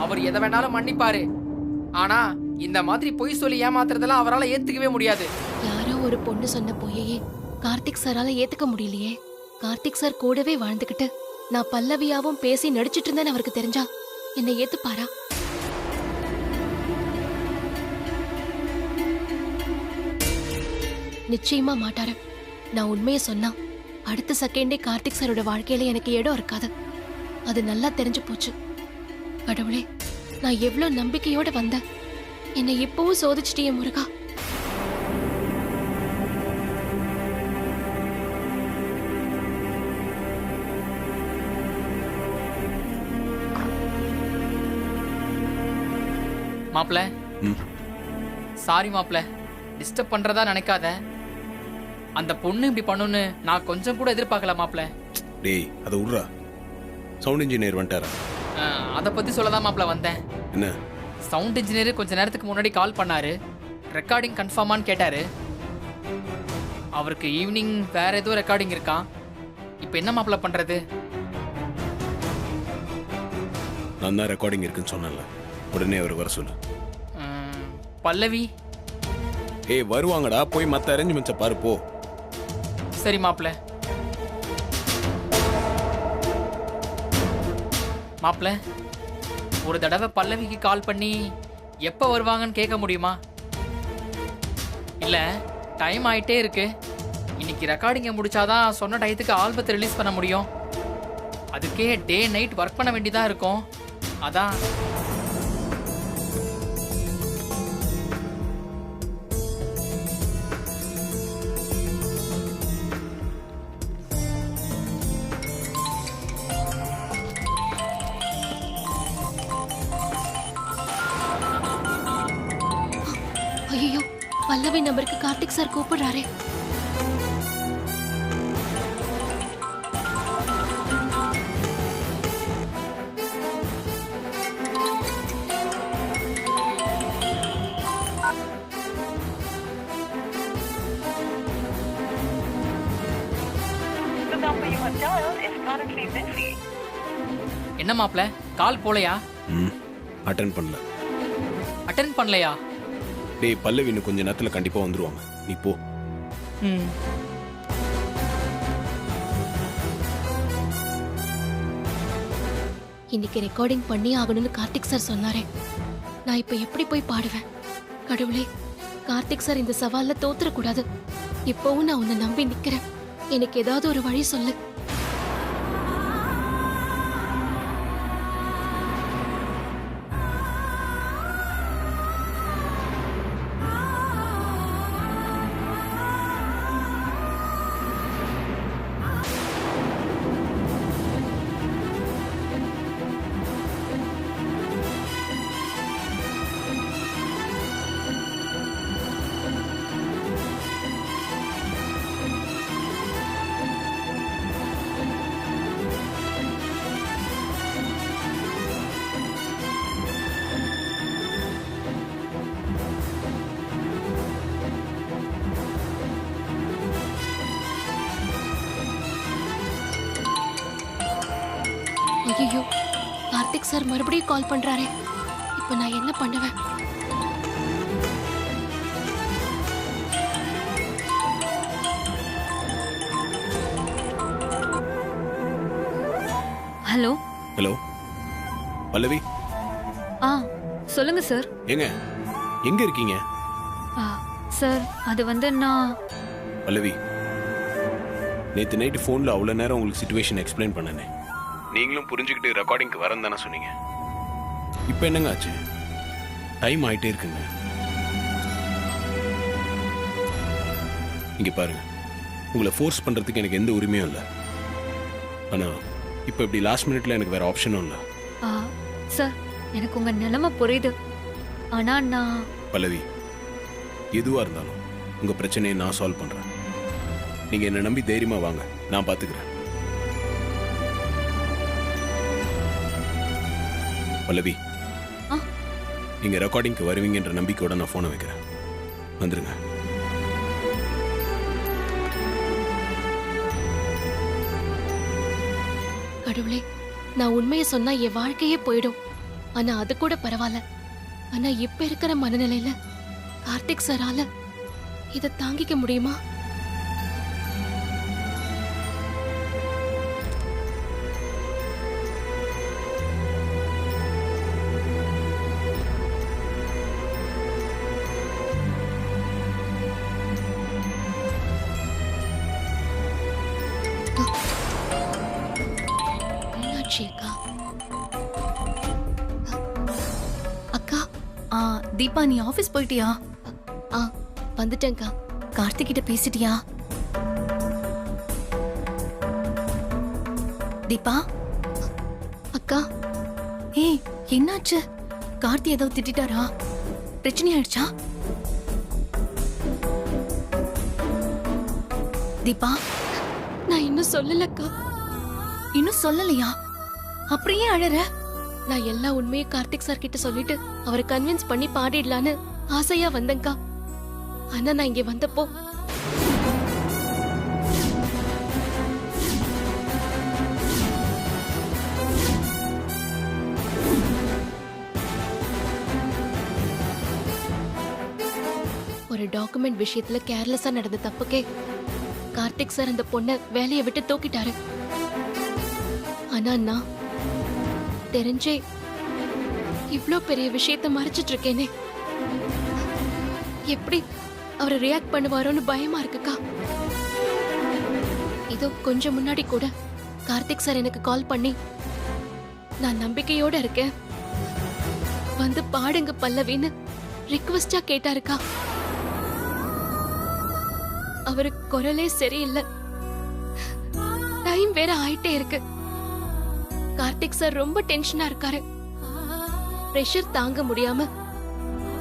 அவர் எதை வேணாலும் மன்னிப்பாரு. ஆனா இந்த மாதிரி பொய் சொல்லி ஏமாத்துறதெல்லாம் அவரால் ஏத்துக்கவே முடியாது. யாரோ ஒரு பொண்ணு சொன்ன பொய்யையே கார்த்திக் சாரால ஏத்துக்க முடியலையே. கார்த்திக் சார் கூடவே வாழ்ந்துகிட்டு நான் பல்லவியாவும் பேசி நடிச்சிட்டு இருந்தேன்னு அவருக்கு தெரிஞ்சா என்னை ஏத்துப்பாரா? நிச்சயமா மாட்டாரு. நான் உண்மையை சொன்னா அடுத்த செகண்டே கார்த்திக் சாரோட வாழ்க்கையில எனக்கு இடம் இருக்காது. அது நல்லா தெரிஞ்சு போச்சு. கடவுளே, நான் எவ்வளவு நம்பிக்கையோட வந்தேன், என்னை இப்பவும் சோதிச்சிட்டியே முருகா. மாப்ள, சாரி மாப்ள, டிஸ்டர்ப் பண்றதா நினைக்காத. அந்த பொண்ணு இப்படி பண்ணுன்னு நான் கொஞ்சம் கூட எதிர்பார்க்கல மாப்ள. டேய், அதை விட்றா. சவுண்ட் இன்ஜினியர் வந்துட்டாரா? அதை பத்தி சொல்லதான் மாப்ள வந்தேன். என்ன? சவுண்ட் இன்ஜினியர் கொஞ்ச நேரத்துக்கு முன்னாடி கால் பண்ணாரு. ரெக்கார்டிங் கன்ஃபார்மான்னு கேட்டாரு. அவருக்கு ஈவினிங் வேற ஏதோ ரெக்கார்டிங் இருக்கான். இப்போ என்ன மாப்ள பண்றது? நான் தான் ரெக்கார்டிங் இருக்குன்னு சொன்னேன்ல, உடனே அவர் வர சொல்லு. பல்லவி? ஏய், வருவாங்கடா, போய் மற்ற அரேஞ்ச்மெண்ட்ஸை பாரு போ. சரி மாப்ள. மாப்ள, ஒரு தடவை பல்லவிக்கு கால் பண்ணி எப்போ வருவாங்கன்னு கேட்க முடியுமா? இல்லை, டைம் ஆயிட்டே இருக்கு. இன்னைக்கு ரெக்கார்டிங்கை முடிச்சாதான் சொன்ன டயத்துக்கு ஆல்பத்தை ரிலீஸ் பண்ண முடியும். அதுக்கே டே நைட் ஒர்க் பண்ண வேண்டியதாக இருக்கும். அதான். ஐயோ, பல்லவி நம்பருக்கு கார்த்திக் சார் கூப்பிடுறாரே. என்ன மாப்ள, கால் போலையா? அட்டென்ட் பண்ணல. அட்டென்ட் பண்ணலையா? டேய், பல்லவி இன்னும் கொஞ்ச நேரத்தில் கண்டிப்பா வந்துருவாங்க, நீ போ. இன்னைக்கு ரெக்கார்டிங் பண்ணி ஆகணும்னு கார்த்திக் சார் சொன்னாரே. நான் இப்ப எப்படி போய் பாடுவேன்? கடவுளே, கார்த்திக் சார் இந்த சவால்ல தோத்துறக்கூடாது. இப்பவும் நான் உன்னை நம்பி நிக்கிறேன். எனக்கு ஏதாவது ஒரு வழி சொல்லு. ஐயோ, கார்த்திக் சார் மறுபடியும் கால் பண்றாரே. இப்ப நான் என்ன பண்ணுவேன்? ஹலோ. ஹலோ பல்லவி. சொல்லுங்க சார். ஏங்க, எங்க இருக்கீங்க? சார், அது வந்து நான் பல்லவி, நேற்று நைட்டு ஃபோனில் அவ்வளோ நேரம் உங்களுக்கு சிச்சுவேஷன் எக்ஸ்பிளைன் பண்ணனே. நீங்களும் புரிஞ்சுக்கிட்டு ரெக்கார்டிங்க்கு வரேன்னு தானே சொன்னீங்க. இப்போ என்னங்க ஆச்சு? டைம் ஆகிட்டே இருக்குங்க. இங்கே பாருங்க, உங்களை ஃபோர்ஸ் பண்ணுறதுக்கு எனக்கு எந்த உரிமையும் இல்லை. ஆனால் இப்போ இப்படி லாஸ்ட் மினிட்ல எனக்கு வேற ஆப்ஷனும் இல்லை. சார், எனக்கு உங்கள் நிலைமை புரியுது. ஆனால் நான் பல்லவி, எதுவாக இருந்தாலும் உங்கள் பிரச்சனையை நான் சால்வ் பண்ணுறேன். நீங்கள் என்னை நம்பி தைரியமாக வாங்க, நான் பார்த்துக்கிறேன். பல்லவி, நீங்க ரெக்கார்டிங்க்கு வருவீங்கன்ற நம்பிக்கையோட நான் போனை வைக்கிறேன். வந்துருங்க. கடவுளே, நான் உண்மையை சொன்னா என் வாழ்க்கையே போயிடும். ஆனா அது கூட பரவாயில்ல. ஆனா இப்ப இருக்கிற மனநிலையில கார்த்திக் சாரால இத தாங்கிக்க முடியுமா? மீனாட்சி அக்கா. அக்கா. தீபா, நீ ஆபீஸ் போயிட்டியா? ஆ வந்துட்டேன்க்கா. கார்த்திக் கிட்ட பேசிட்டியா? தீபா. அக்கா. ஏய், என்னாச்சு? கார்த்தி ஏதோ திட்டாரா? பிரச்சனை ஆயிடுச்சா? தீபா, நான் இன்னும் சொல்லலக்கா. இன்னும் சொல்லலையா? அப்படியே அழற? நான் எல்லா உண்மையும் கார்த்திக் சார் கிட்ட சொல்லிட்டு அவரை கன்வின்ஸ் பண்ணி பாடிடலான்னு ஆசையா வந்தேன்க்கா. ஆனா நான் இங்க வந்தப்போ ஒரு டாக்குமெண்ட் விஷயத்துல கேர்லெஸ்ஸா நடந்த தப்புக்கே கார்த்திக் சார் அந்த பொண்ணை வேலையை விட்டு தூக்கிட்டாரு. ஆனா நான் தெரிஞ்சே இவ்ளோ பெரிய விஷயத்த மறைச்சிட்டு இருக்கேனே, எப்படி அவர் ரியாக்ட் பண்ணுவாரோன்னு பயமா இருக்குக்கா. இதோ கொஞ்சம் முன்னாடி கூட கார்த்திக் சார் எனக்கு கால் பண்ணி நான் நம்பிக்கையோட இருக்கேன், வந்து பாடுங்க பல்லவின்னு ரிக்வெஸ்டா கேட்டாருக்கா. அவரு குரலே சரியில்லை, டைம் வேற ஆயிட்டே இருக்கு. கார்த்திக் சார் ரொம்ப டென்ஷனா இருக்காரு. பிரஷர் தாங்க முடியாம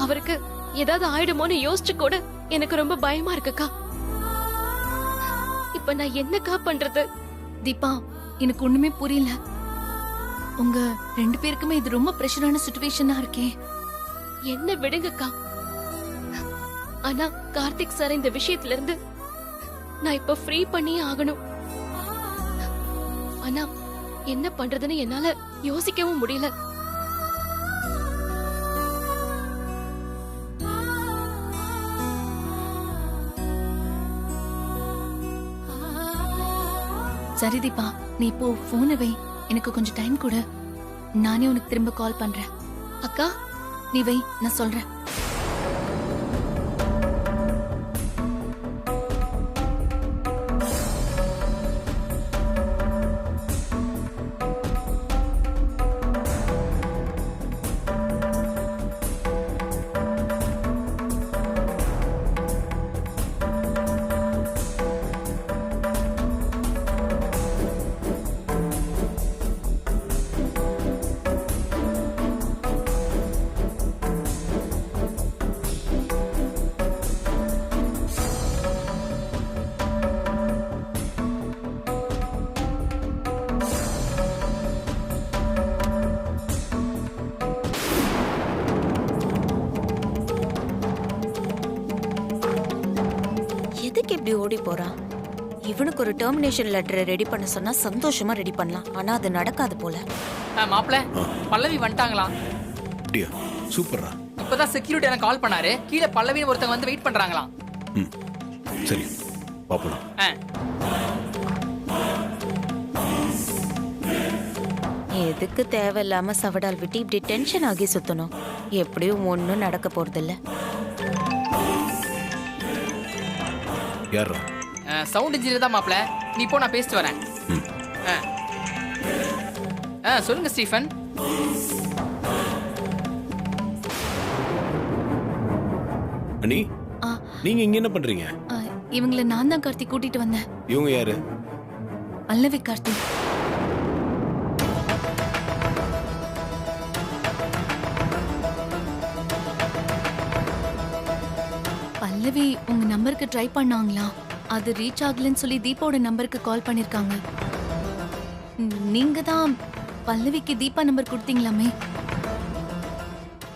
அவருக்கு ஏதாவது ஆயிடுமோன்னு யோசிச்சு கூட எனக்கு ரொம்ப பயமா இருக்குக்கா. இப்ப நான் என்னக்கா பண்றது? தீபா, எனக்கு ஒண்ணுமே புரியல. உங்க 2 பேருக்குமே இது ரொம்ப பிரஷரான சிச்சுவேஷனா இருக்கே. என்ன விடுங்கக்கா. ஆனா கார்த்திக் சார் இந்த விஷயத்துல இருந்து நான் இப்ப ஃப்ரீ பண்ணியே ஆகணும். ஆனா என்ன பண்றதுன்னு என்னால யோசிக்கவும் முடியல. சரி தீபா, நீ இப்போ போனை வை. எனக்கு கொஞ்சம் டைம் கொடு. நானே உனக்கு திரும்ப கால் பண்றேன். அக்கா. நீ வை, நான் சொல்றேன். எதுக்கு இப்படி ஓடி போறான்? இவனுக்கு ஒரு டெர்மினேஷன் லெட்டரை ரெடி பண்ண சொன்னா சந்தோஷமா ரெடி பண்ணலாம். ஆனா அது நடக்காது போல. மாப்பிள்ள, பல்லவி வந்துட்டாங்களா? அப்படியா? சூப்பர்ரா. இப்பதான் செக்யூரிட்டி எனக்கு கால் பண்ணாரு. கீழே பல்லவின்னு ஒருத்தங்க வந்து வெயிட் பண்றாங்களாம். சரி, பாப்போம். எதுக்கு தேவையில்லாம சவடால் விட்டு இப்படி டென்ஷன் ஆகி சுத்தணும்? எப்படியும் ஒன்னும் நடக்க போறதில்ல. யாரா? சவுண்ட் இன்ஜினியர் தான் மாப்பிள்ள. நீ போ, நான் பேசிட்டு வரேன். சொல்லுங்க ஸ்டீஃபன். அண்ணி, நீங்க இங்க என்ன பண்றீங்க? இவங்களை நான் தான் கார்த்திக் கூட்டிட்டு வந்தேன். இவங்க யாரு? பல்லவி கார்த்திக். பல்லவி உங்க நம்பருக்கு ட்ரை பண்ணாங்களா? அது ரீச் ஆகலன்னு சொல்லி தீபாவோட நம்பருக்கு கால் பண்ணிருக்காங்க. நீங்க தான் பல்லவிக்கு தீபா நம்பர் கொடுத்தீங்களாமே?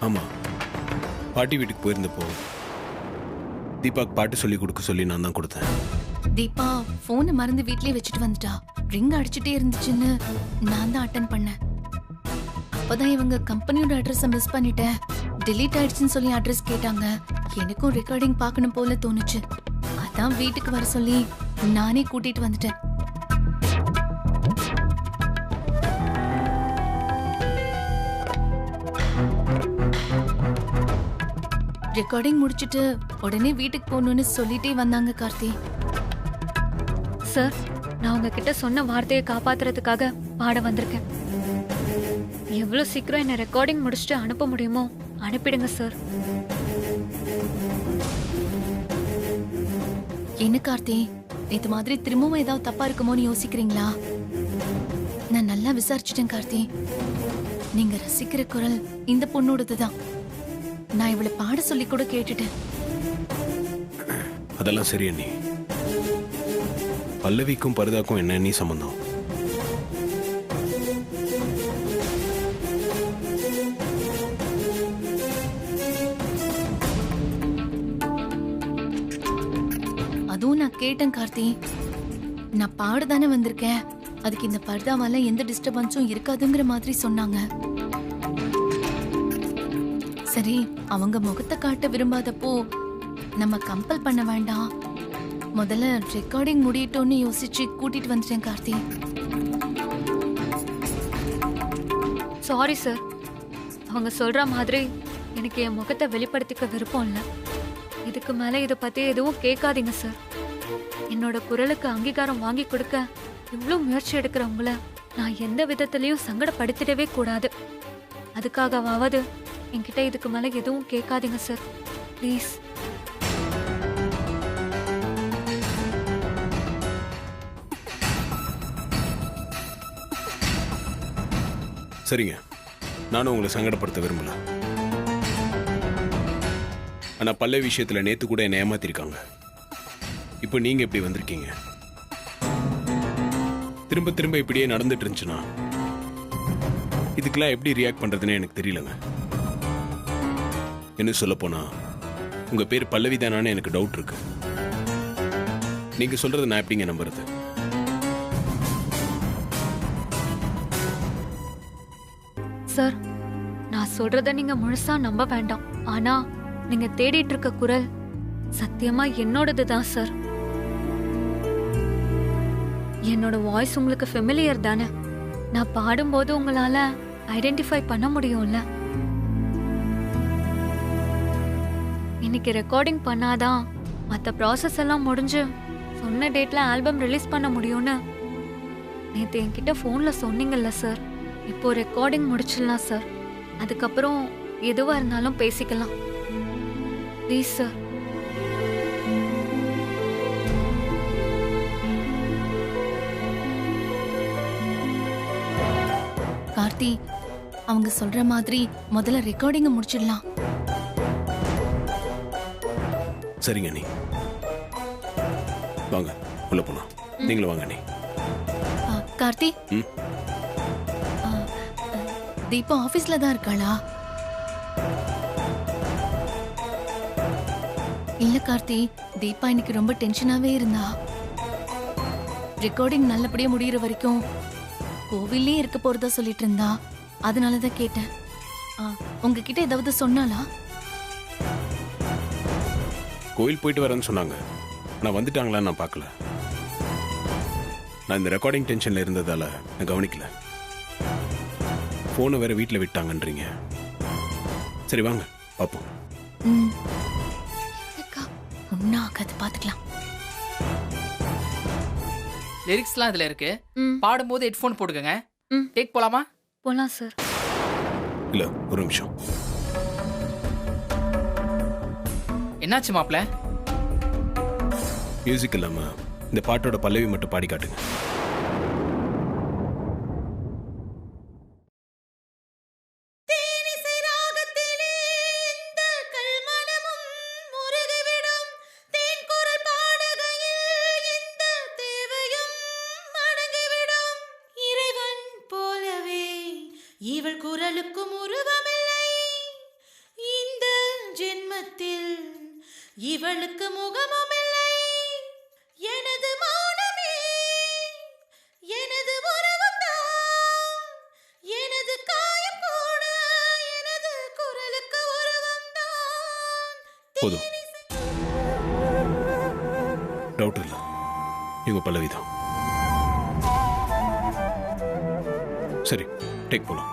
ஆமா, பாட்டி வீட்டுக்கு போயிருந்தப்போ தீபாக்கு பாட்டு சொல்லி கொடுக்க சொல்லி நான் தான் கொடுத்தேன். தீபா போனை மறந்து வீட்லயே வச்சுட்டு வந்துட்டா. ரிங் அடிச்சுட்டே இருந்துச்சுன்னு நான் தான் அட்டன் பண்ணேன். அப்பதான் இவங்க கம்பெனியோட அட்ரஸை மிஸ் பண்ணிட்டேன், delete ஆயிடுச்சுன்னு சொல்லி அட்ரஸ் கேட்டாங்க. எனக்கும் ரெக்கார்டிங் பார்க்கணும் போல தோணுச்சு. அதான் வீட்டுக்கு வர சொல்லி நானே கூட்டிட்டு வந்துட்டேன். ரெக்கார்டிங் முடிச்சிட்டு உடனே வீட்டுக்கு போகணும்னு சொல்லிட்டே வந்தாங்க கார்த்தி. சார், நான் உங்ககிட்ட சொன்ன வார்த்தையை காப்பாத்துறதுக்காக பாட வந்திருக்கேன். எவ்வளவு சீக்கிரம் என்ன ரெக்கார்டிங் முடிச்சுட்டு அனுப்ப முடியுமோ அனுப்பிடுங்க சார். என்ன கார்த்தி, இது மாதிரி திரும்பவும் ஏதாவது தப்பா இருக்குமோன்னு யோசிக்கிறீங்களா? நான் நல்லா விசாரிச்சிட்டேன் கார்த்தி. நீங்க ரசிக்கிற குரல் இந்த பொண்ணோடதுதான். நான் இவளை பாட சொல்லி கூட கேட்டுட்டேன். அதெல்லாம் சரி அண்ணி. பல்லவிக்கும் பரிதாக்கும் என்ன நீ சம்பந்தம்? அதுவும் நான் கேட்டேன் கார்த்தி. நான் பாடதானே வந்திருக்கேன், அதுக்கு இந்த பர்தாவால எந்த டிஸ்டர்பன்ஸும் இருக்காதுங்கிற மாதிரி சொன்னாங்க. சரி, அவங்க முகத்தை காட்ட விரும்பாதப்போ நம்ம கம்பல் பண்ண வேண்டாம், முதல்ல ரெக்கார்டிங் முடியட்டோன்னு யோசிச்சு கூட்டிட்டு வந்துட்டேன் கார்த்தி. சாரி சார், அவங்க சொல்ற மாதிரி எனக்கு என் முகத்தை வெளிப்படுத்திக்க விருப்பம் இல்லை. இதுக்கு மேல இதை பத்தி எதுவும் கேட்காதீங்க சார். என்னோட குரலுக்கு அங்கீகாரம் வாங்கி கொடுக்க இவ்வளவு முயற்சி எடுக்கிறவங்கள நான் எந்த விதத்திலையும் சங்கடப்படுத்திடவே கூடாது. அதுக்காகவாவது என்கிட்ட இதுக்கு மேல எதுவும் கேட்காதீங்க சார், ப்ளீஸ். சரிங்க, நானும் உங்களை சங்கடப்படுத்த விரும்பல. ஆனா பல்ல விஷயத்துல நேத்து கூட என்னை ஏமாத்திருக்காங்க. இப்போ நீங்க எப்படி வந்திருக்கீங்க? திரும்ப திரும்ப இப்படியே நடந்துட்டு இருந்துச்சுன்னா இதுக்கெல்லாம் எப்படி ரியாக்ட் பண்றதுன்னு எனக்கு தெரியலங்க. என்ன சொல்ல போனா உங்க பேர் பல்லவி தானான்னு எனக்கு டவுட் இருக்கு. நீங்க சொல்றது நான் எப்படிங்க நம்புறது? சார், நான் சொல்றத நீங்க முழுசா நம்ப வேண்டாம். ஆனா நீங்க தேடிட்டு இருக்க குரல் சத்தியமா என்னோடது தான் சார். என்னோட வாய்ஸ் உங்களுக்கு ஃபெமிலியர் தானே? நான் பாடும்போது உங்களால ஐடென்டிஃபை பண்ண முடியும்ல. இன்னைக்கு ரெக்கார்டிங் பண்ணாதான் மற்ற ப்ராசஸ் எல்லாம் முடிஞ்சு சொன்ன டேட்ல ஆல்பம் ரிலீஸ் பண்ண முடியும்னு நேற்று என்கிட்ட ஃபோன்ல சொன்னீங்கல்ல சார். இப்போ ரெக்கார்டிங் முடிச்சிடலாம் சார், அதுக்கப்புறம் எதுவா இருந்தாலும் பேசிக்கலாம். Please sir. கார்த்தி, அவங்க சொல்ற மாதிரி முதல்ல ரெக்கார்டிங்க முடிச்சிடலாம். சரிங்க நீ வாங்க உள்ள போலாம். நீங்களும் வாங்க நீ. கார்த்தி, தீபா ஆபீஸ்ல தான் இருக்காளா? இல்ல கார்த்தி, தீபா இன்னைக்கு ரொம்ப டென்ஷனாவே இருந்தா. ரெக்கார்டிங் நல்லபடியா முடியற வரைக்கும் கோவிலே இருக்க போறதா சொல்லிட்டு இருந்தா. அதனாலதான் கேட்டேன். உங்ககிட்ட ஏதாவது சொன்னாலா? கோயில் போயிட்டு வரேன்னு சொன்னாங்க. நான் வந்துட்டாங்களான்னு நான் பார்க்கல. நான் இந்த ரெக்கார்டிங் டென்ஷன்ல இருந்ததால நான் கவனிக்கல. போனை வேற வீட்டில் விட்டாங்கன்றீங்க. சரி வாங்க பார்ப்போம். ஒன்னும் ஆகாது, பாத்துக்கலாம். லிரிக்ஸ்லாம் இதுல இருக்கு. பாடும்போது ஹெட்ஃபோன் போட்டுக்கங்க. டேக் போலாமா? போலாம் சார். இல்ல ஒரு நிமிஷம். என்னாச்சு மாப்ள? மியூசிக் இல்லாம இந்த பாட்டோட பல்லவி மட்டும் பாடி காட்டுங்க. இவள் குரலுக்கும் உருவமில்லை இந்த ஜென்மத்தில், இவளுக்கு முகமும் இல்லை. எனது மௌனமே எனது உறவுதான், எனது காயம் போதும். டவுட் இல்லை, இவங்க பல்லவி தான். சரி, டேக் போலாம்.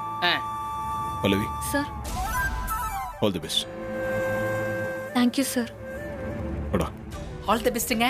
Pallavi, sir all the best. Thank you sir. போடா. ஆல் தி பெஸ்ட்டுங்க.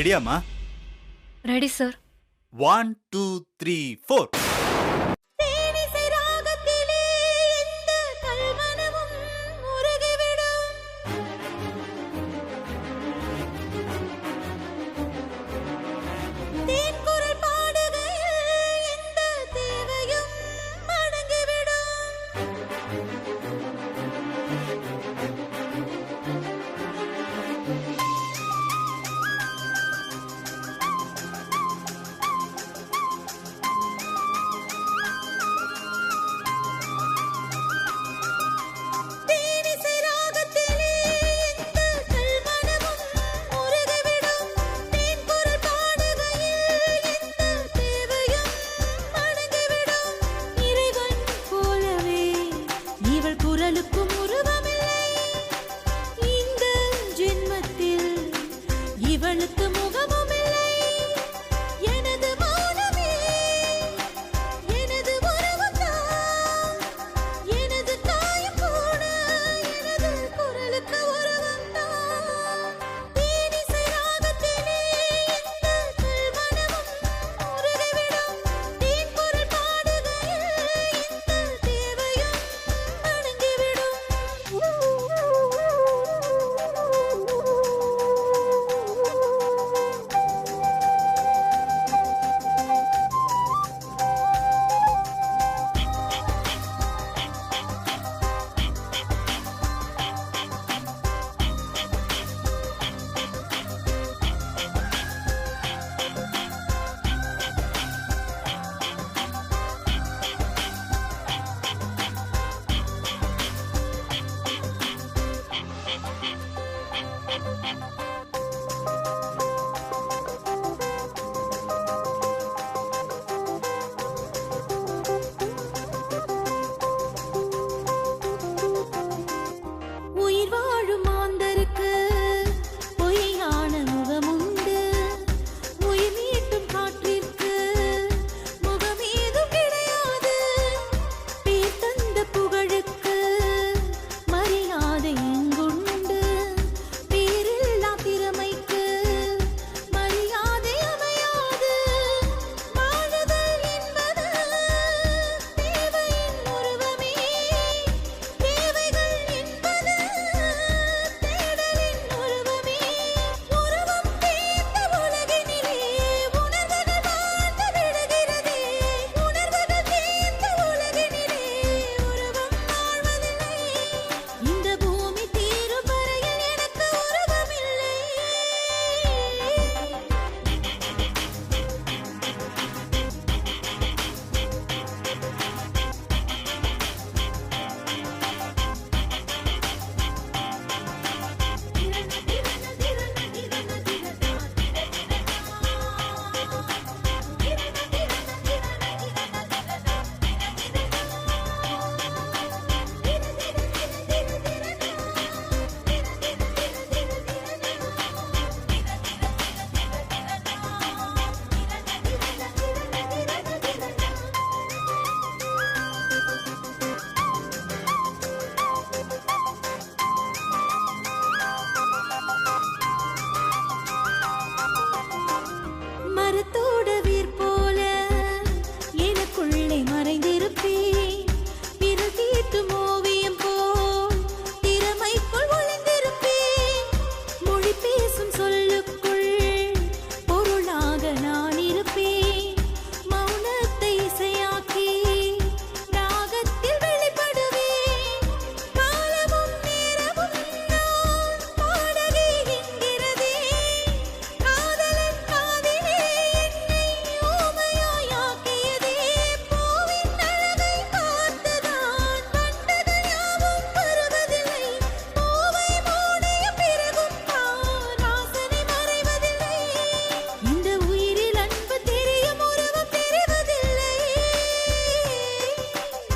ரெடியாம்மா? Ready sir. 1 2 3 4.